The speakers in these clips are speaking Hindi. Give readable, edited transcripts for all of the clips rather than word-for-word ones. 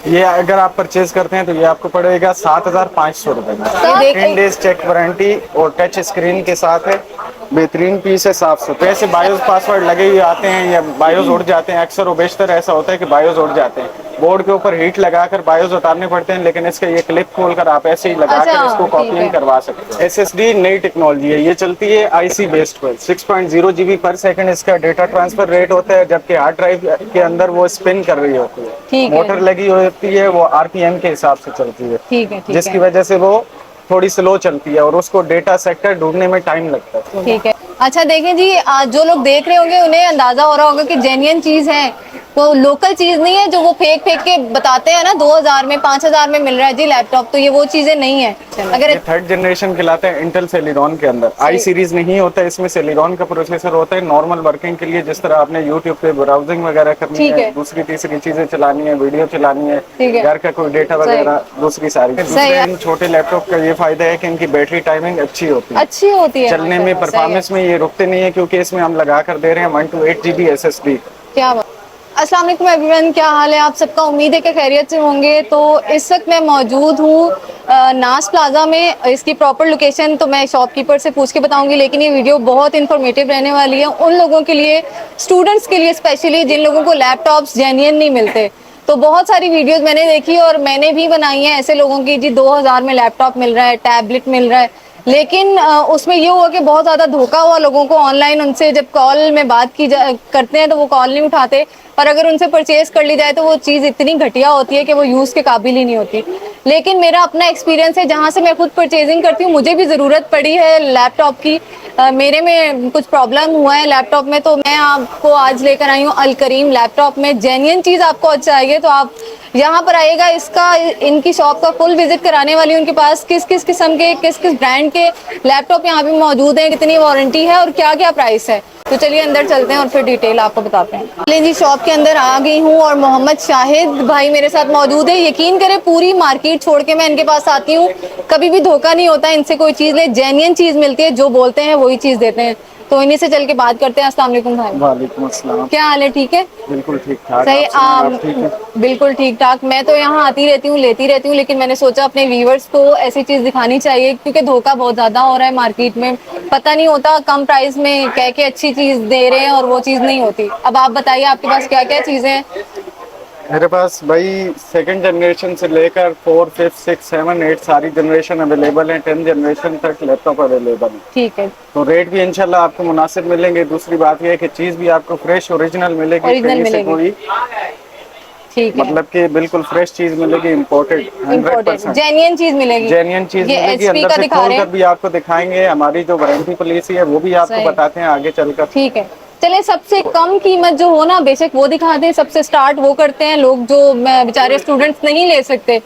ये अगर आप परचेज करते हैं तो ये आपको पड़ेगा 7,500 रुपए में। 10 डेज चेक वारंटी और टच स्क्रीन के साथ है। बेहतरीन पीस है, साफ सुथरे। ऐसे बायोस पासवर्ड लगे हुए आते हैं या बायोस उड़ जाते हैं, अक्सर बेशतर ऐसा होता है कि बायोस उड़ जाते हैं। बोर्ड के ऊपर हीट लगाकर बायोस उतारने पड़ते हैं, लेकिन इसका ये क्लिप खोलकर आप ऐसे ही लगाकर इसको कॉपी करवा सकते हैं। एसएसडी नई टेक्नोलॉजी है, ये चलती है आईसी बेस्ड पर। 6.0 GB पर सेकंड इसका डेटा ट्रांसफर रेट होता है, जबकि हार्ड ड्राइव के अंदर वो स्पिन कर रही होती है। मोटर लगी होती है, वो आरपीएम के हिसाब से चलती है, जिसकी वजह से वो थोड़ी स्लो चलती है और उसको डेटा सेक्टर ढूंढने में टाइम लगता है। ठीक है। अच्छा देखें जी, जो लोग देख रहे होंगे उन्हें अंदाजा हो रहा होगा कि जेन्युइन चीज है, वो लोकल चीज नहीं है जो वो फेक के बताते हैं ना 2000 में 5000 में मिल रहा है जी लैपटॉप, तो ये वो चीजें नहीं है। अगर ये थर्ड जनरेशन कहलाता है इंटेल सेलेरॉन के अंदर। आई सीरीज नहीं होता है, इसमें सेलेरॉन का प्रोसेसर होता है नॉर्मल वर्किंग के लिए। जिस तरह आपने यूट्यूब पे ब्राउजिंग वगैरह करनी है, दूसरी तीसरी चीजें चलानी है, वीडियो चलानी है, घर का कोई डेटा वगैरह, दूसरी सारी। छोटे लैपटॉप का ये फायदा है कि इनकी बैटरी टाइमिंग अच्छी होती है, चलने में, परफॉर्मेंस में ये रुकते नहीं है, क्योंकि इसमें हम लगा कर दे रहे हैं 128 GB SSD। क्या बात। अस्सलाम वालेकुम एवरीवन, क्या हाल है आप सबका? उम्मीद है कि खैरियत से होंगे। तो इस वक्त मैं मौजूद हूँ नास प्लाजा में। इसकी प्रॉपर लोकेशन तो मैं शॉपकीपर से पूछ के बताऊंगी, लेकिन ये वीडियो बहुत इन्फॉर्मेटिव रहने वाली है उन लोगों के लिए, स्टूडेंट्स के लिए स्पेशली, जिन लोगों को लैपटॉप्स जेन्युइन नहीं मिलते। तो बहुत सारी वीडियोस मैंने देखी और मैंने भी बनाई है ऐसे लोगों की, जी 2000 में लैपटॉप मिल रहा है, टैबलेट मिल रहा है, लेकिन उसमें ये हुआ कि बहुत ज़्यादा धोखा हुआ लोगों को। ऑनलाइन उनसे जब कॉल में बात करते हैं तो वो कॉल नहीं उठाते, और अगर उनसे परचेज कर ली जाए तो वो चीज़ इतनी घटिया होती है कि वो यूज़ के काबिल ही नहीं होती। लेकिन मेरा अपना एक्सपीरियंस है, जहाँ से मैं खुद परचेजिंग करती हूँ, मुझे भी ज़रूरत पड़ी है लैपटॉप की। मेरे में कुछ प्रॉब्लम हुआ है लैपटॉप में, तो मैं आपको आज लेकर आई हूँ अल करीम लैपटॉप में। जेन्युइन चीज़ आपको चाहिए तो आप यहाँ पर आइएगा। इनकी शॉप का फुल विजिट कराने वाली हूँ। उनके पास किस किस किस्म के, किस किस ब्रांड के लैपटॉप यहाँ पे मौजूद हैं, कितनी वारंटी है और क्या क्या प्राइस है। तो चलिए अंदर चलते हैं और फिर डिटेल आपको बताते हैं। चलिए जी, शॉप के अंदर आ गई हूँ और मोहम्मद शाहिद भाई मेरे साथ मौजूद है। यकीन करें पूरी मार्केट छोड़ के मैं इनके पास आती हूँ, कभी भी धोखा नहीं होता इनसे। कोई चीज़ ले, जेन्युइन चीज़ मिलती है, जो बोलते हैं वही चीज़ देते हैं। तो इन्हीं से चल के बात करते हैं। अस्सलाम वालेकुम भाई। वालेकुम अस्सलाम। क्या हाल है? ठीक है, बिल्कुल ठीक ठाक। सही। आप ठीक है? बिल्कुल ठीक ठाक। मैं तो यहाँ आती रहती हूँ, लेती रहती हूँ, लेकिन मैंने सोचा अपने व्यूवर्स को ऐसी चीज दिखानी चाहिए, क्योंकि धोखा बहुत ज्यादा हो रहा है मार्केट में। पता नहीं होता, कम प्राइस में कह के अच्छी चीज दे रहे हैं और वो चीज नहीं होती। अब आप बताइए आपके पास क्या क्या चीजें हैं? मेरे पास भाई सेकंड जनरेशन से लेकर 4, 5, 6, 7, 8 सारी जनरेशन अवेलेबल है। 10 जनरेशन तक लैपटॉप अवेलेबल है। ठीक है। तो रेट भी इंशाल्लाह आपको मुनासिब मिलेंगे। दूसरी बात यह है कि चीज भी आपको फ्रेश ओरिजिनल मिलेगी, कोई ठीक है, मतलब कि बिल्कुल फ्रेश चीज मिलेगी, इम्पोर्टेड 100% जेन्युइन चीज मिलेगी। जेन्युइन चीज मिलेगी। अंदर से खोल कर भी आपको दिखाएंगे, हमारी जो वारंटी पॉलिसी है वो भी आपको बताते हैं आगे चलकर। ठीक है, चले सबसे कम कीमत जो हो ना, बेशक वो दिखा दें। सबसे स्टार्ट वो करते हैं लोग जो बेचारे स्टूडेंट्स नहीं ले सकते,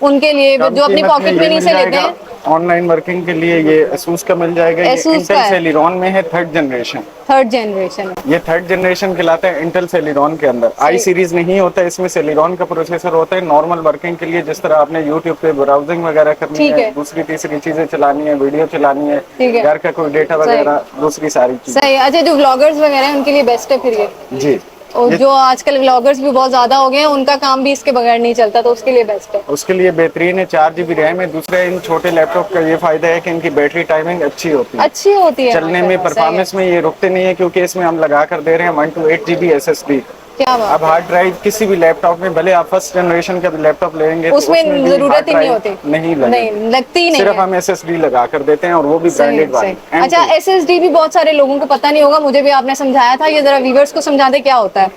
उनके लिए, जो अपनी पॉकेट मनी से लेते हैं। ऑनलाइन वर्किंग के लिए ये एसूस का मिल जाएगा। ये इंटेल सेलेरॉन में है, थर्ड जनरेशन। ये थर्ड जनरेशन कहलाता है इंटेल सेलेरॉन के अंदर। आई सीरीज नहीं होता है, इसमें सेलेरॉन का प्रोसेसर होता है नॉर्मल वर्किंग के लिए। जिस तरह आपने यूट्यूब पे ब्राउजिंग वगैरह करनी है, दूसरी तीसरी चीजें चलानी है, वीडियो चलानी है, घर का कोई डेटा वगैरह, दूसरी सारी चीजें। सही। अच्छा, जो व्लॉगर्स वगैरह हैं उनके लिए बेस्ट है फिर ये? जी। और जो आजकल व्लॉगर्स भी बहुत ज्यादा हो गए हैं, उनका काम भी इसके बगैर नहीं चलता, तो उसके लिए बेस्ट है। उसके लिए बेहतरीन है। 4 GB रैम है। दूसरा इन छोटे लैपटॉप का ये फायदा है कि इनकी बैटरी टाइमिंग अच्छी होती है, चलने में, परफॉर्मेंस में ये रुकते नहीं है, क्योंकि इसमें हम लगा कर दे रहे हैं 128 GB SSD। क्या बात। अब हार्ड ड्राइव किसी भी लैपटॉप में, भले आप फर्स्ट जनरेशन का लैपटॉप लेंगे तो उसमें जरूरत ही नहीं होती, नहीं लगती ही नहीं, सिर्फ हम SSD लगा कर देते हैं, और वो भी ब्रांडेड वाली। अच्छा, SSD भी बहुत सारे लोगों को पता नहीं होगा, मुझे भी आपने समझाया था, ये जरा व्यूअर्स को समझा दे क्या होता है।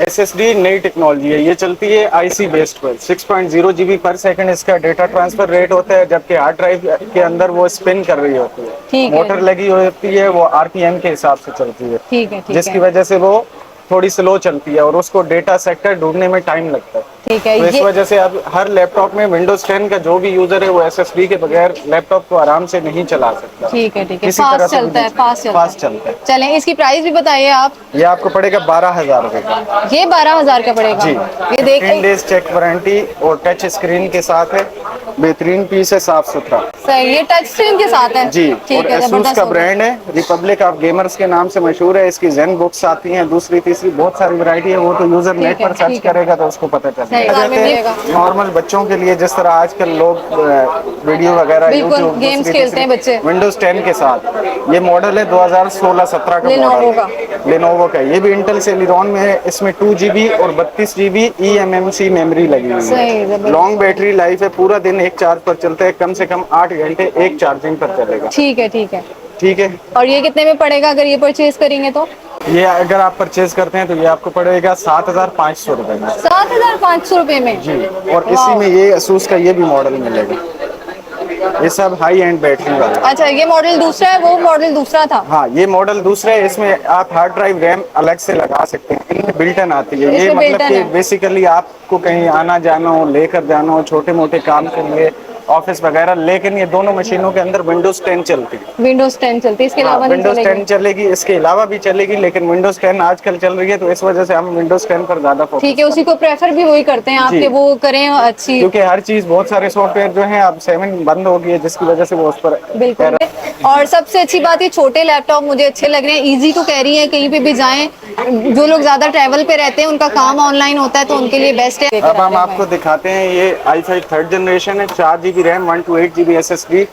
SSD नई टेक्नोलॉजी है, ये चलती है आईसी बेस्ड पर। 6.0 GB पर सेकंड इसका डेटा ट्रांसफर रेट होता है, जबकि हार्ड ड्राइव के अंदर वो स्पिन कर रही होती है। मोटर लगी होती है, वो आरपीएम के हिसाब से चलती है, जिसकी वजह से वो थोड़ी स्लो चलती है और उसको डेटा सेक्टर ढूंढने में टाइम लगता है। ठीक है, तो इस वजह से अब हर लैपटॉप में विंडोज 10 का जो भी यूजर है वो SSD के बगैर लैपटॉप को आराम से नहीं चला सकता। ठीक है, फास्ट चलता है, फास्ट चलता है। चलें, इसकी प्राइस भी बताइए आप। ये आपको पड़ेगा 12,000 रुपए का। ये 12,000 का पड़ेगा जी। ये देख, 10 डेज चेक वारंटी और टच स्क्रीन के साथ है। बेहतरीन पीस है, साफ सुथरा। सही, ये टच स्क्रीन के साथ है जी। ठीक है, एसूस का ब्रांड है, रिपब्लिक ऑफ गेमर्स के नाम से मशहूर है। इसकी जेन बुक्स आती हैं, दूसरी तीसरी बहुत सारी वैरायटी है, वो तो यूजर नेट पर सर्च करेगा तो उसको पता चल सही, हजार में मिलेगा। नॉर्मल बच्चों के लिए जिस तरह आजकल लोग वीडियो वगैरह बिल्कुल, YouTube, गेम्स दूसरी खेलते हैं बच्चे। विंडोज 10 के साथ ये मॉडल है 2016-17 का Lenovo मॉडल का। लेनोवो का। ये भी इंटेल सेलिरॉन में है। इसमें 2 GB और 32 GB eMMC मेमोरी लगी हुई सही, है। जबरदस्त। लॉन्ग बैटरी लाइफ है, पूरा दिन एक चार्ज पर चलता है, कम से कम 8 घंटे एक चार्जिंग पर चलेगा। ठीक है, ठीक है। ठीक है। और ये कितने में पड़ेगा अगर ये परचेज करेंगे तो? ये अगर आप परचेज करते हैं तो ये आपको पड़ेगा 7,500 रुपए में। 7,500 रुपए में? जी। और इसी में ये asus का ये भी मॉडल मिलेगा। ये सब हाई एंड बैटरी वाला। अच्छा, ये मॉडल दूसरा है, वो मॉडल दूसरा था? हाँ, ये मॉडल दूसरा है। इसमें आप हार्ड ड्राइव रैम अलग से लगा सकते हैं, इनमें बिल्ट इन आती है। ये इसमें मतलब built-in कि है। बेसिकली आपको कहीं आना जाना हो, लेकर जाना हो, छोटे मोटे काम के लिए, ऑफिस वगैरह, लेकिन ये दोनों मशीनों के अंदर विंडोज 10 चलती है। विंडोज 10 चलती है, इसके अलावा नहीं विंडोज चलेगी? 10 चलेगी, इसके अलावा भी चलेगी, लेकिन विंडोज 10 आजकल चल रही है तो इस वजह से हम विंडोज 10 पर ज्यादा फोकस ठीक है, उसी को प्रेफर भी वही करते हैं आपके, जी। वो करें अच्छी। क्योंकि हर चीज, बहुत सारे सॉफ्टवेयर जो हैं अब 7 बंद हो गई है, जिसकी वजह से वो उस पर बिल्कुल। और सबसे अच्छी बात, ये छोटे लैपटॉप मुझे अच्छे लग रहे हैं, इजी टू कैरी है, कहीं पे भी जाएं। जो लोग ज्यादा ट्रैवल पे रहते हैं, उनका काम ऑनलाइन होता है, तो उनके लिए बेस्ट है। अब हम आपको दिखाते हैं, ये i5 3rd जनरेशन है, 4 GB RAM, 128 GB SSD।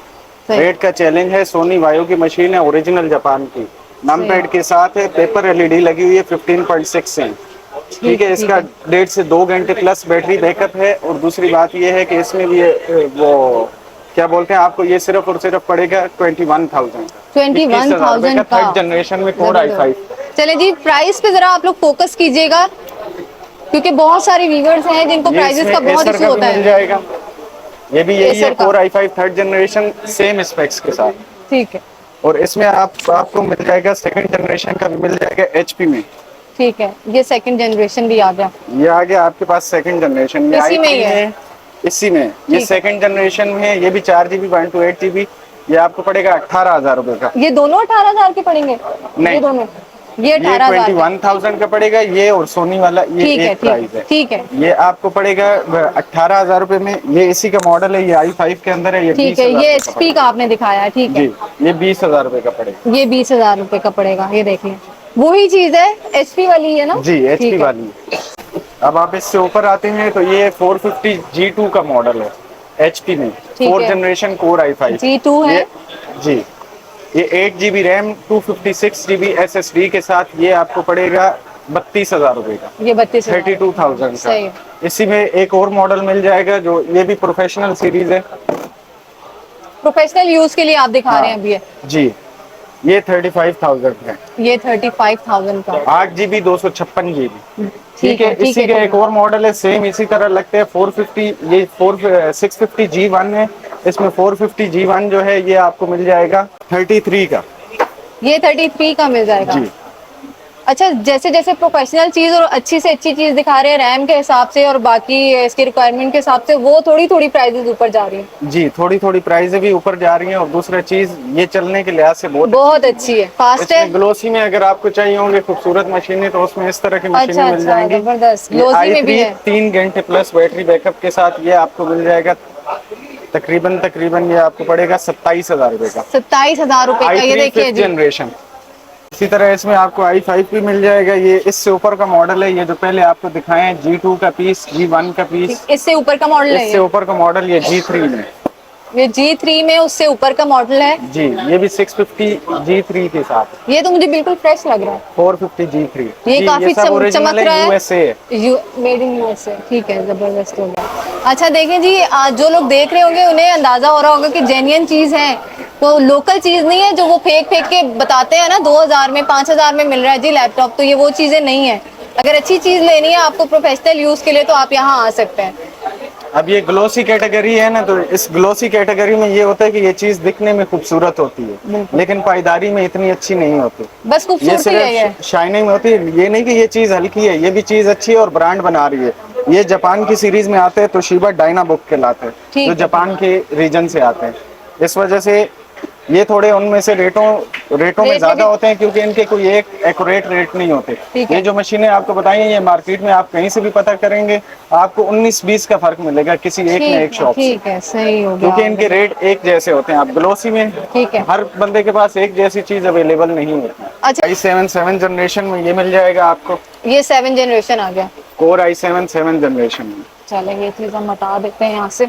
Rate का चैलेंज है, सोनी वायो की मशीन है, ओरिजिनल जापान की, नमपैड के साथ है, पेपर LED लगी हुई है, 15.6 इंच। ठीक है। इसका 1.5 से 2 घंटे प्लस बैटरी बैकअप है। और दूसरी बात ये है कि इसमें भी वो क्या बोलते हैं, आपको ये सिर्फ और सिर्फ पड़ेगा 21,000 21,000 का 3rd जनरेशन में कोर i5। चले जी, प्राइस पे जरा आप लोग फोकस कीजिएगा, क्योंकि बहुत सारे व्यूअर्स हैं जिनको प्राइसेस का बहुत इशू होता मिल है। जाएगा। ये भी यही है, Acer का। Core i5 3rd generation, same specs के साथ। ठीक है, और इसमें आपको मिल जाएगा 2nd जनरेशन का भी मिल जाएगा HP में। ठीक है। ये 2nd जनरेशन भी आ गया, ये आ गया आपके पास 2nd जनरेशन। ये इसी में ही i3 है? इसी में। ये 2nd जनरेशन में है, ये भी 4 GB 128 GB। ये आपको पड़ेगा 18,000 रुपए का। ये दोनों 18,000 के पड़ेंगे? नहीं। ये दोनों, ये ये 18,000 21,000 का पड़ेगा, ये और सोनी वाला ये ठीक है, एक प्राइस है। ठीक है, ये आपको पड़ेगा 18,000 रुपए में। ये इसी का मॉडल है, ये i5 के अंदर है। ये ठीक है। 20,000 ये रुपए का HP का आपने दिखाया है, ठीक है। जी, ये 20,000 रुपए का पड़ेगा। ये 20,000 रुपए का पड़ेगा, ये देखिए, वही चीज है, HP वाली है ना? जी, ठीक HP है। वाली है। अब आप इससे ऊपर आते हैं तो ये 450 G2 का मॉडल है, HP में, 4th है। जनरेशन कोर i5 G2 है? जी। ये 8 GB रैम, 256 GB SSD के साथ ये आपको पड़ेगा 32,000 रुपए का। ये 32,000 32,000 सही है। का। इसी में एक और मॉडल मिल जाएगा, जो ये भी प्रोफेशनल सीरीज है। प्रोफेशनल यूज के लिए आप दिखा रहे हैं अभी ये? जी, ये 35,000 है। ये 35,000 का। 8 GB 256 GB। ठीक है। ठीक इसी है, के ठीक एक और मॉडल है, सेम इसी तरह लगते हैं, 450, ये 650 G1 है। इसमें 450 G1 जो है ये आपको मिल जाएगा 33 का। ये 33 का मिल जाएगा? जी। अच्छा, जैसे जैसे प्रोफेशनल चीज और अच्छी से अच्छी चीज दिखा रहे हैं रैम के हिसाब से और बाकी इसकी रिक्वायरमेंट के हिसाब से, वो थोड़ी थोड़ी प्राइसेस ऊपर जा रही है। जी, थोड़ी थोड़ी प्राइसें भी ऊपर जा रही हैं। और दूसरा चीज, ये चलने के लिहाज से बहुत अच्छी है, फास्ट है। इसमें ग्लोसी में अगर आपको चाहिए होंगे खूबसूरत मशीनें, तो उसमें इस तरह की मशीनें अच्छा, मिल जाएंगी। जबरदस्त। ये ग्लोसी में भी है। 3 घंटे प्लस बैटरी बैकअप के साथ ये आपको मिल जाएगा तकरीबन ये आपको पड़ेगा 27,000 रुपए का। 27,000 रुपए का, ये देखिए i3 जी। जनरेशन। इसी तरह इसमें आपको i5 भी मिल जाएगा। ये इससे ऊपर का मॉडल है, ये जो पहले आपको दिखाए हैं, G2 का पीस, G1 का पीस। इससे ऊपर का मॉडल है इससे ऊपर का मॉडल ये G3 में। ये G3 में उससे ऊपर का मॉडल है जी, ये भी 650 G3 के साथ। ये तो मुझे बिल्कुल फ्रेश लग रहा है। 450 G3। ये जी, काफी सब original चमक रहा है। USA है। Made in USA. ठीक है, जबरदस्त हो गया। अच्छा देखें जी, आज जो लोग देख रहे होंगे उन्हें अंदाजा हो रहा होगा कि जेन्युइन चीज है, वो लोकल चीज नहीं है जो वो फेक के बताते हैं ना 2,000 में 5,000 में मिल रहा है जी लैपटॉप, तो ये वो चीजें नहीं है। अगर अच्छी चीज लेनी है आपको प्रोफेशनल यूज के लिए, तो आप यहाँ आ सकते हैं। अब ये ग्लोसी कैटेगरी है ना, तो इस ग्लोसी कैटेगरी में ये होता है कि ये चीज दिखने में खूबसूरत होती है, लेकिन पायदारी में इतनी अच्छी नहीं होती। बस ये खूबसूरती है ये। सिर्फ शाइनिंग होती है। ये नहीं कि ये चीज हल्की है, ये भी चीज अच्छी है और ब्रांड बना रही है। ये जापान की सीरीज में आते हैं, तो शिबा डायनाबुक कहलाते हैं, ठीक जो है। जापान के रीजन से आते हैं। इस वजह से ये थोड़े उनमें से रेटों में ज्यादा होते हैं, क्योंकि इनके कोई एक एक्यूरेट रेट नहीं होते। ये जो मशीनें आपको बताई हैं, ये मार्केट में आप कहीं से भी पता करेंगे, आपको 19-20 का फर्क मिलेगा किसी एक न एक शॉप से। ठीक है, सही हो गया। क्योंकि इनके रेट एक जैसे होते हैं। आप ग्लोसी में ठीक है। हर बंदे के पास एक जैसी चीज अवेलेबल नहीं होती। अच्छा। i7 7 जनरेशन में ये मिल जाएगा आपको। ये 7 जनरेशन आ गया। कोर i7 7 जनरेशन में। चले ये चीज हम हटा देते हैं यहाँ से।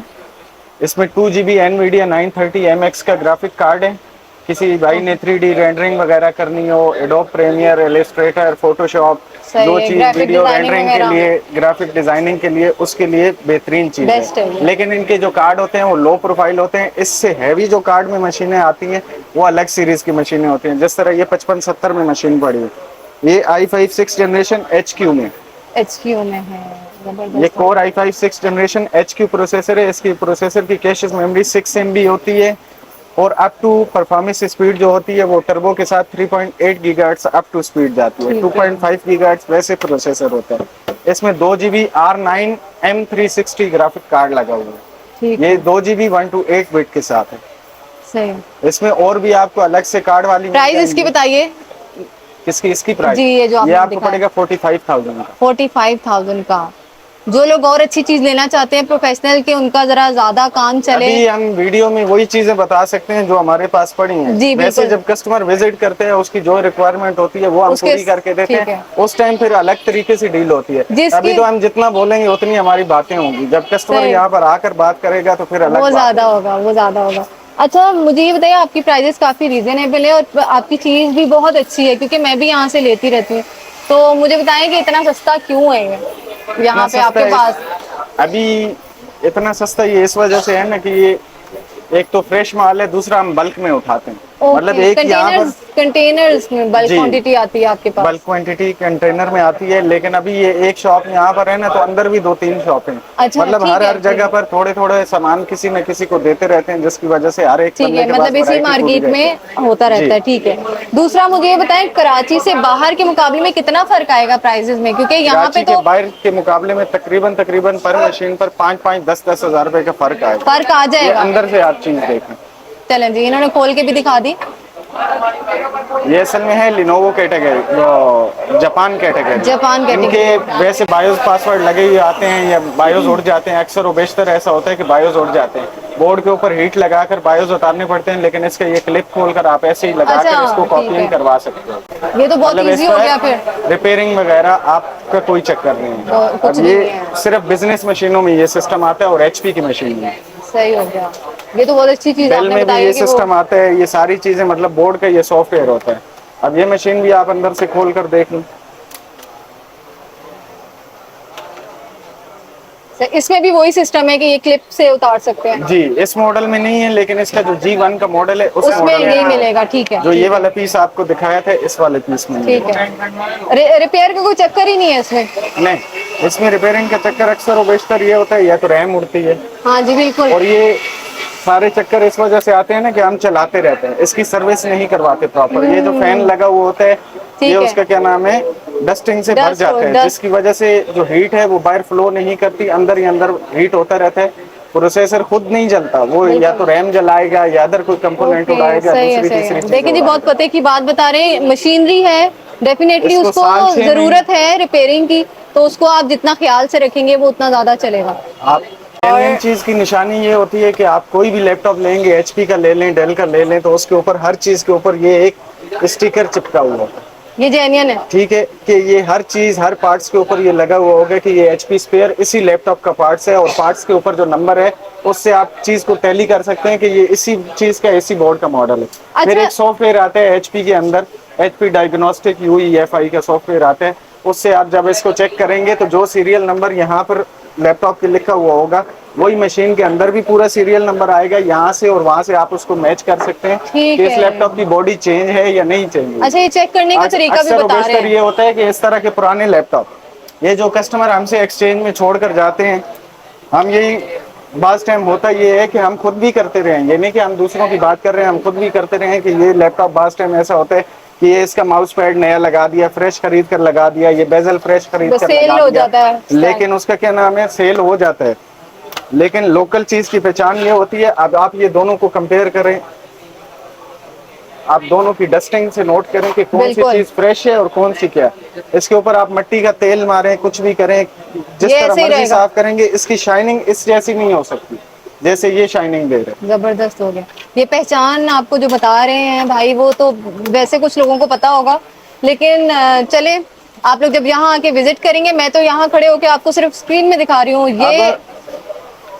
इसमें 2 GB NVIDIA 930 MX का ग्राफिक कार्ड है। किसी भाई ने 3D रेंडरिंग वगैरह करनी हो, एडोब प्रीमियर, इलस्ट्रेटर, फोटोशॉप, सही जो है, चीज ग्राफिक वीडियो डिजाइनिंग रेंडरिंग के वगैरह। लिए, ग्राफिक डिजाइनिंग के लिए, उसके लिए बेहतरीन चीज बेस्ट है ये। लेकिन इनके जो कार्ड होते हैं वो लो प्रोफाइल होते हैं। इससे हैवी जो कार्ड में मशीनें आती हैं वो अलग सीरीज की मशीनें होती हैं। जिस तरह ये 5570 में मशीन पड़ी है, ये i5 6 जनरेशन HQ में, HQ में है। ये जबरदस्त। Core i5 6 generation HQ processor है। इसकी प्रोसेसर की कैश मेमोरी 6 MB होती है और अप टू परफॉर्मेंस स्पीड जो होती है वो टर्बो के साथ 3.8 गीगाहर्ट्ज अप टू स्पीड जाती है। 2.5 गीगाहर्ट्ज वैसे प्रोसेसर होता है। इसमें 2 GB R9 M360 graphic card लगा हुआ है। ठीक ये 2 GB 128 बिट के साथ है। सही। इसमें और भी आपको अलग से कार्ड वाली मिल प्राइस जाएंगी। इसकी बताइए। किसकी? इसकी प्राइस जी, ये जो आपने आपको दिखाया। पड़ेगा 45,000 का। 45,000 का। जो लोग और अच्छी चीज लेना चाहते हैं प्रोफेशनल के, उनका जरा ज्यादा काम चले। अभी हम वीडियो में वही चीजें बता सकते हैं जो हमारे पास पड़ी हैं। जी, वैसे बिल्कुल। जब कस्टमर विजिट करते हैं उसकी जो रिक्वायरमेंट होती है वो हम उसके- पूरी करके देते ठीक हैं। है। उस टाइम फिर अलग तरीके से डील होती है। जिसकी- अभी तो हम जितना बोलेंगे उतनी हमारी बातें होंगी। जब कस्टमर सही। यहाँ पर आकर बात करेगा तो फिर अलग वो बात ज्यादा है। होगा, वो ज्यादा होगा। अच्छा मुझे ये बताइए, आपकी प्राइजेस काफी रीजनेबल है और आपकी चीज भी बहुत अच्छी है, क्योंकि मैं भी यहाँ से लेती रहती हूँ। तो मुझे बताएं कि इतना सस्ता क्यों है ये यहाँ पे इतना आपके सस्ता पास? है। अभी इतना सस्ता ये इस वजह से है ना कि ये एक तो फ्रेश माल है, दूसरा हम बल्क में उठाते हैं। मतलब एक यहाँ पर कंटेनर्स में बल्क जी। क्वांटिटी आती है आपके पास? बल्क क्वांटिटी कंटेनर में आती है, लेकिन अभी ये एक शॉप यहाँ पर है ना, तो अंदर भी 2-3 शॉप हैं। अच्छा, मतलब ठीक हर है, हर जगह पर थोड़े थोड़े सामान किसी न किसी को देते रहते हैं, जिसकी वजह से हर एक ठीक बंदे है, के पास मतलब इसी वैरायटी पूरी मार्केट रहती है। में होता रहता जी। है। ठीक है। दूसरा मुझे ये बताएं, कराची से बाहर के मुकाबले में कितना फर्क आएगा प्राइसेस में? क्योंकि यहाँ पे कराची के तो बाहर के मुकाबले में तकरीबन पर मशीन पर 5-5, 10-10 हजार रुपए का फर्क आएगा। फर्क आ ये जाएगा। अंदर से आप चीज देखें। चलें जी, इन्होंने खोल के भी दिखा दी। ये असल में है Lenovo category, Japan category. Japan category. इनके वैसे बायोस पासवर्ड लगे हुए आते हैं या बायोस उड़ जाते हैं। अक्सर और बेशतर ऐसा होता है कि बायोस उड़ जाते हैं। बोर्ड के ऊपर हीट लगाकर बायोस उतारने पड़ते हैं, लेकिन इसका ये क्लिप खोलकर आप ऐसे ही लगाकर अच्छा, इसको ठीक कॉपी है। करवा सकते हो। ये तो बहुत मतलब इजी इस हो पर गया फिर। रिपेयरिंग वगैरह आपका कोई चक्कर नहीं है। कुछ अब नहीं ये है। सिर्फ बिजनेस मशीनों में ये सिस्टम आता है और HP की मशीन में। सही हो गया। ये तो बहुत अच्छी चीज डेल आपने में भी बताई ये है कि वो सिस्टम आता है। ये सारी चीजें मतलब बोर्ड का ये सॉफ्टवेयर होता है। अब ये मशीन भी आप अंदर से खोल कर देख लें। इसमें भी वही सिस्टम है कि ये क्लिप से उतार सकते हैं? जी, इस मॉडल में नहीं है, लेकिन इसका जो G1 का मॉडल है उस उसमें मॉडल यही में मिलेगा। ठीक है, जो ये वाला पीस आपको दिखाया था इस वाले पीस में ठीक है। रिपेयर का कोई चक्कर ही नहीं है इसमें? नहीं, इसमें रिपेयरिंग का चक्कर अक्सर और बेशतर ये होता है या तो रैम उड़ती है, हाँ जी बिल्कुल। और ये सारे चक्कर इस वजह से आते हैं ना कि हम चलाते रहते हैं, इसकी सर्विस नहीं करवाते प्रॉपर। ये जो फैन लगा हुआ होता है ठीक ये है। उसका क्या नाम है, डस्टिंग से भर डस्ट जाता है, डस्ट। जिसकी वजह से जो हीट है वो बाहर फ्लो नहीं करती, अंदर ही अंदर हीट होता रहता है। प्रोसेसर खुद नहीं जलता, वो या तो रैम जलाएगा या अदर कोई कंपोनेंट ओके, उड़ाएगा, सही है, दूसरी सही तीसरी है। चीज़ देखिए जी, बहुत उड़ाएगा। पते की बात बता रहे हैं। मशीनरी है, डेफिनेटली इसको उसको साल 6 जरूरत है रिपेयरिंग की, तो उसको आप जितना ख्याल से रखेंगे वो उतना ज्यादा चलेगा। आप मेन चीज की निशानी ये होती है कि आप कोई भी लैपटॉप लेंगे, HP का ले लें, डेल का ले लें, तो उसके ऊपर हर चीज के ऊपर ये एक स्टिकर चिपका हुआ होता है। ये जेन्युइन है। ठीक है कि ये हर चीज हर पार्ट्स के ऊपर ये लगा हुआ होगा कि ये HP स्पेयर इसी लैपटॉप का पार्ट्स है, और पार्ट्स के ऊपर जो नंबर है उससे आप चीज को टैली कर सकते हैं कि ये इसी चीज का इसी बोर्ड का मॉडल है। फिर अच्छा। एक सॉफ्टवेयर आता है HP के अंदर, HP डायग्नोस्टिक UEFI का सॉफ्टवेयर आता है। उससे आप जब इसको चेक करेंगे तो जो सीरियल नंबर यहाँ पर लैपटॉप पे लिखा हुआ होगा वही मशीन के अंदर भी पूरा सीरियल नंबर आएगा। यहाँ से और वहाँ से आप उसको मैच कर सकते हैं ठीक कि इस है। लैपटॉप की बॉडी चेंज है या नहीं चेंज है। अच्छा, ये चेक करने का तरीका भी अक्सर बता रहे बेशतर हैं। ये होता है कि इस तरह के पुराने लैपटॉप ये जो कस्टमर हमसे एक्सचेंज में छोड़ कर जाते हैं, हम यही बास टाइम होता ये है कि हम खुद भी करते रहे, ये नहीं कि हम दूसरों की बात कर रहे हैं, हम खुद भी करते रहे कि ये लैपटॉप बास टाइम ऐसा होता है कि ये इसका माउस पैड नया लगा दिया, फ्रेश खरीद कर लगा दिया, ये बेजल फ्रेश खरीद बस कर सेल लगा हो दिया, जाता है। लेकिन उसका क्या नाम है, सेल हो जाता है। लेकिन लोकल चीज की पहचान ये होती है। अब आप ये दोनों को कंपेयर करें, आप दोनों की डस्टिंग से नोट करें कि कौन सी बिल्कुल। चीज फ्रेश है और कौन सी क्या है। इसके ऊपर आप मिट्टी का तेल मारें, कुछ भी करें, जिस ये तरह ऐसे ही मर्जी रहेगा। साफ करेंगे, इसकी शाइनिंग इस जैसी नहीं हो सकती जैसे ये शाइनिंग दे रहे हैं। जबरदस्त हो गया। ये पहचान आपको जो बता रहे हैं भाई, वो तो वैसे कुछ लोगों को पता होगा, लेकिन चले आप लोग जब यहाँ आके विजिट करेंगे, मैं तो यहाँ खड़े होके आपको सिर्फ स्क्रीन में दिखा रही हूँ ये। अब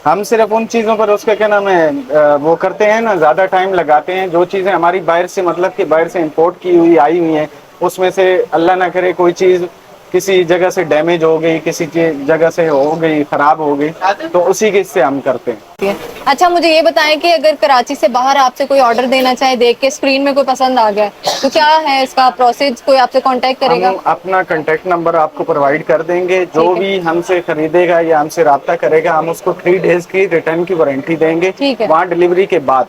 हम सिर्फ उन चीजों पर उसका क्या नाम है वो करते हैं ना, ज्यादा टाइम लगाते हैं। जो चीजें हमारी बाहर से मतलब कि बाहर से इंपोर्ट की हुई आई हुई हैं, उसमें से अल्लाह ना करे कोई चीज किसी जगह से डैमेज हो गई, किसी जगह से हो गई, खराब हो गई, तो उसी के से हम करते हैं। अच्छा मुझे ये बताएं कि अगर कराची से बाहर आपसे कोई ऑर्डर देना चाहे, देख के स्क्रीन में कोई पसंद आ गया, तो क्या है इसका प्रोसेस? कोई आपसे कांटेक्ट करेगा? हम अपना कांटेक्ट नंबर आपको प्रोवाइड कर देंगे। जो भी हमसे खरीदेगा या हमसे रब्ता करेगा, हम उसको 3 डेज की रिटर्न की वारंटी देंगे। ठीक है। वहाँ डिलीवरी के बाद,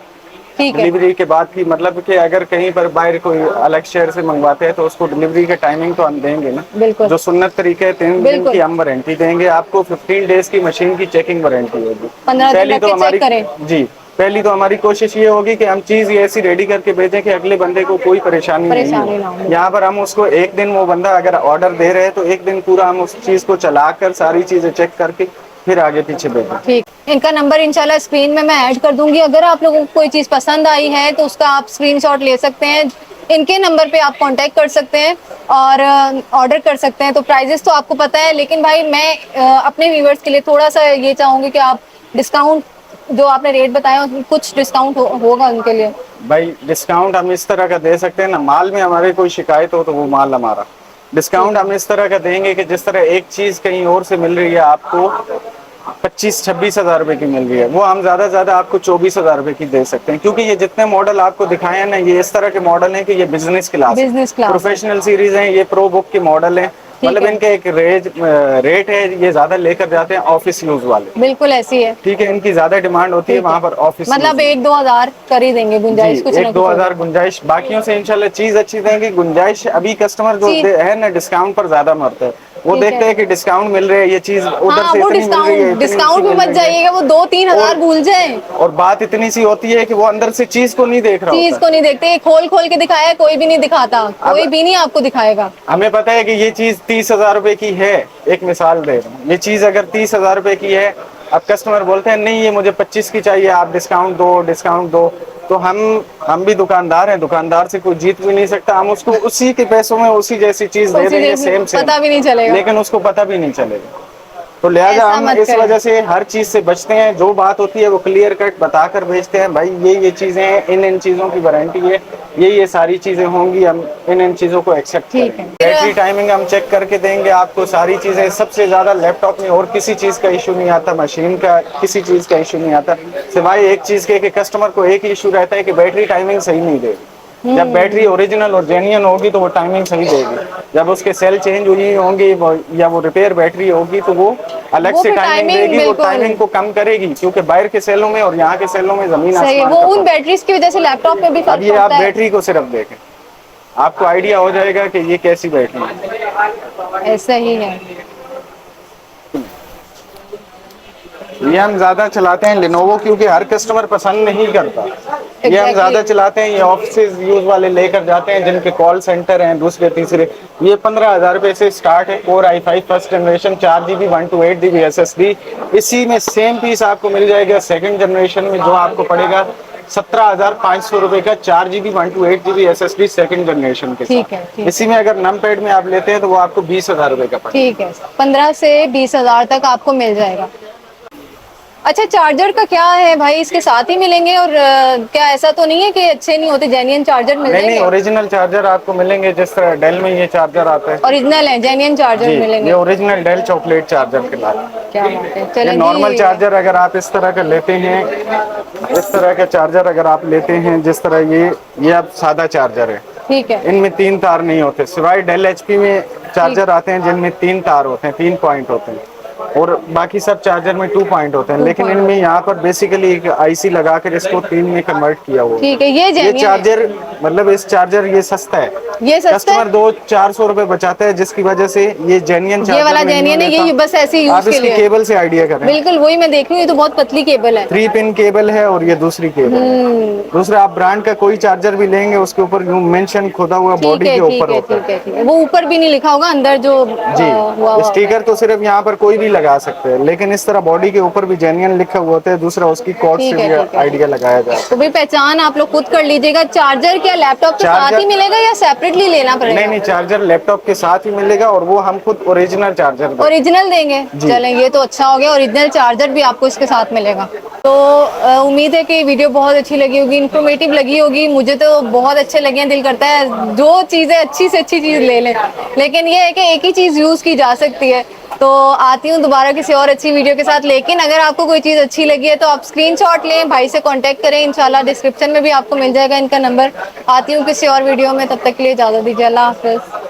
ठीक है। डिलीवरी के बाद की मतलब कि अगर कहीं पर बाहर कोई अलग शहर से मंगवाते हैं तो उसको डिलीवरी का टाइमिंग तो हम देंगे ना। बिल्कुल। जो सुन्नत तरीके है 3 दिन की हम वारंटी देंगे आपको। 15 डेज की मशीन की चेकिंग वारंटी होगी। 15 दिन पहली तक तो के हमारी चेक करें। जी पहली तो हमारी कोशिश ये होगी कि हम चीज ये ऐसी रेडी करके भेजें कि अगले बंदे को कोई परेशानी नहीं हो। यहाँ पर हम उसको एक दिन, वो बंदा अगर ऑर्डर दे रहे हैं तो एक दिन पूरा हम उस चीज को चलाकर सारी चीजें चेक करके फिर आगे पीछे भेजें। ठीक, इनका नंबर इंशाल्लाह स्क्रीन में मैं ऐड कर दूंगी। अगर आप लोगों को कोई चीज पसंद आई है तो उसका आप स्क्रीनशॉट ले सकते हैं, इनके नंबर पे आप कांटेक्ट कर सकते हैं और ऑर्डर कर सकते हैं। तो प्राइजेस तो आपको पता है, लेकिन भाई मैं अपने व्यूअर्स के लिए थोड़ा सा ये चाहूंगी कि आप डिस्काउंट, जो आपने रेट बताया उसमें कुछ डिस्काउंट होगा उनके लिए। भाई डिस्काउंट हम इस तरह का दे सकते हैं ना, माल में हमारे कोई शिकायत हो तो वो माल हमारा। डिस्काउंट हम इस तरह का देंगे कि जिस तरह एक चीज कहीं और से मिल रही है आपको 25-26 हजार रुपए की मिल रही है, वो हम ज्यादा से ज्यादा आपको 24 हजार रुपए की दे सकते हैं। क्योंकि ये जितने मॉडल आपको दिखाए हैं ना, ये इस तरह के मॉडल हैं कि ये बिजनेस क्लास प्रोफेशनल सीरीज हैं, ये प्रो बुक के मॉडल हैं। मतलब इनके एक रेट है, ये ज्यादा लेकर जाते हैं ऑफिस यूज वाले। बिल्कुल ऐसी है। ठीक है, इनकी ज्यादा डिमांड होती है वहाँ पर ऑफिस, मतलब 1-2 हजार कर ही देंगे गुंजाइश, कुछ 1-2 हजार गुंजाइश। बाकियों से इंशाल्लाह चीज अच्छी देंगे। गुंजाइश अभी कस्टमर जो है ना डिस्काउंट पर ज्यादा मरते हैं, वो देखते हैं कि डिस्काउंट मिल रहे हैं, ये चीज उधर से इतनी मिल रही है, डिस्काउंट में मत जाइएगा, वो 2-3 हजार भूल जाए। और बात इतनी सी होती है कि वो अंदर से चीज को नहीं देख रहा, चीज को नहीं देखते। खोल खोल के दिखाया, कोई भी नहीं दिखाता, कोई भी नहीं आपको दिखाएगा। हमें पता है कि ये चीज 30 हजार रुपए की है, एक मिसाल दे रहा हूँ, ये चीज अगर 30 हजार रुपए की है, अब कस्टमर बोलते हैं नहीं ये मुझे 25 की चाहिए, आप डिस्काउंट दो, डिस्काउंट दो। तो हम भी दुकानदार हैं, दुकानदार से कोई जीत भी नहीं सकता। हम उसको उसी के पैसों में उसी जैसी चीज दे देंगे, सेम पता भी नहीं चलेगा, लेकिन उसको पता भी नहीं चलेगा। तो लिहाजा हम इस वजह से हर चीज से बचते हैं। जो बात होती है वो क्लियर कट बताकर भेजते हैं, भाई ये चीजें हैं, इन चीजों की वारंटी है, ये सारी चीजें होंगी, हम इन चीजों को एक्सेप्ट करेंगे। बैटरी टाइमिंग हम चेक करके देंगे आपको, सारी चीजें। सबसे ज्यादा लैपटॉप में और किसी चीज का इशू नहीं आता, मशीन का किसी चीज का इशू नहीं आता, सिवाय एक चीज के कि कस्टमर को एक ही इशू रहता है कि बैटरी टाइमिंग सही नहीं देगी। जब बैटरी ओरिजिनल और जेन्युइन होगी तो वो टाइमिंग सही देगी। जब उसके सेल चेंज हुई होंगी या वो रिपेयर बैटरी होगी तो वो अलग से टाइमिंग देगी, वो टाइमिंग को कम करेगी। क्योंकि बाहर के सेलों में और यहाँ के सेलों में जमीन आसमान। वो उन बैटरीज की वजह से लैपटॉप में भी अब ये आप बैटरी को सिर्फ देखें, आपको आइडिया हो जाएगा कि ये कैसी बैटरी है। ऐसा ही है। ये हम ज्यादा चलाते हैं लिनोवो, क्योंकि हर कस्टमर पसंद नहीं करता। ये हम ज्यादा चलाते हैं, ये ऑफिस यूज वाले लेकर जाते हैं जिनके कॉल सेंटर हैं दूसरे तीसरे। ये 15 हजार रुपए से स्टार्ट है। Core i5 first generation, 4GB 128 GB SSD। इसी में सेम पीस आपको मिल जाएगा सेकंड जनरेशन में, जो आपको पड़ेगा 17,500 रुपए का, 4GB 128 GB SSD second generation के साथ। इसी में अगर नम पैड में आप लेते हैं तो वो आपको 20,000 रुपए का पड़ेगा। ठीक है, 15 से 20 हजार तक आपको मिल जाएगा। अच्छा, चार्जर का क्या है भाई, इसके साथ ही मिलेंगे? और क्या ऐसा तो नहीं है कि अच्छे नहीं होते, जेन्युइन चार्जर मिल जाएंगे? नहीं, ओरिजिनल चार्जर आपको मिलेंगे। जिस तरह डेल में ये चार्जर आता है, ओरिजिनल है, जेन्युइन चार्जर मिलेंगे। ये ओरिजिनल डेल चॉकलेट चार्जर के बाद। क्या बात है। चलें, नॉर्मल चार्जर अगर आप इस तरह का लेते हैं, इस तरह का चार्जर अगर आप लेते हैं, जिस तरह ये अब सादा चार्जर है, ठीक है, इनमें 3 तार नहीं होते। सिवाय डेल HP में चार्जर आते हैं जिनमें 3 तार होते हैं, 3 पॉइंट होते हैं, और बाकी सब चार्जर में 2 पॉइंट होते हैं। लेकिन इनमें यहाँ पर बेसिकली एक IC लगाकर इसको 3 में कन्वर्ट किया हुआ। ठीक है, ये चार्जर मतलब इस चार्जर ये सस्ता है, ये सस्ता कस्टमर 200-400 रुपए बचाता है, जिसकी वजह से ये जेन्युइन चार्जर। ये वाला जेन्युइन है, ये बस ऐसे यूज आप के इसकी लिए। केबल से आइडिया करें। बिल्कुल वही मैं देख रही हूँ, ये तो बहुत पतली केबल है, 3 पिन केबल है और ये दूसरी केबल है। दूसरा, आप ब्रांड का कोई चार्जर भी लेंगे उसके ऊपर यूं मेंशन खुदा हुआ बॉडी के ऊपर होता है। वो ऊपर भी नहीं लिखा होगा, अंदर जो जी स्टिकर तो सिर्फ यहाँ पर कोई भी लगा सकते हैं, लेकिन इस तरह बॉडी के ऊपर भी जेन्युइन लिखा हुआ होता है। दूसरा, उसकी कोड से भी आइडिया लगाया जाए। तो भाई पहचान आप लोग खुद कर लीजिएगा। चार्जर के क्या लैपटॉप के साथ ही मिलेगा या सेपरेटली लेना पड़ेगा? नहीं नहीं, चार्जर लैपटॉप के साथ ही मिलेगा और वो हम खुद ओरिजिनल चार्जर देंगे। ओरिजिनल देंगे? चलें, ये तो अच्छा हो गया, ओरिजिनल चार्जर भी आपको इसके साथ मिलेगा। तो उम्मीद है कि वीडियो बहुत अच्छी लगी होगी, इन्फॉर्मेटिव लगी होगी। मुझे तो बहुत अच्छे लगे हैं, दिल करता है जो चीज़ें अच्छी से अच्छी चीज़ ले लें, लेकिन ये है कि एक ही चीज़ यूज़ की जा सकती है। तो आती हूँ दोबारा किसी और अच्छी वीडियो के साथ, लेकिन अगर आपको कोई चीज़ अच्छी लगी है तो आप स्क्रीनशॉट लें, भाई से कांटेक्ट करें, इंशाल्लाह डिस्क्रिप्शन में भी आपको मिल जाएगा इनका नंबर। आती हूँ किसी और वीडियो में, तब तक के लिए इजाज़त दीजिए, अल्लाह हाफ़िज़।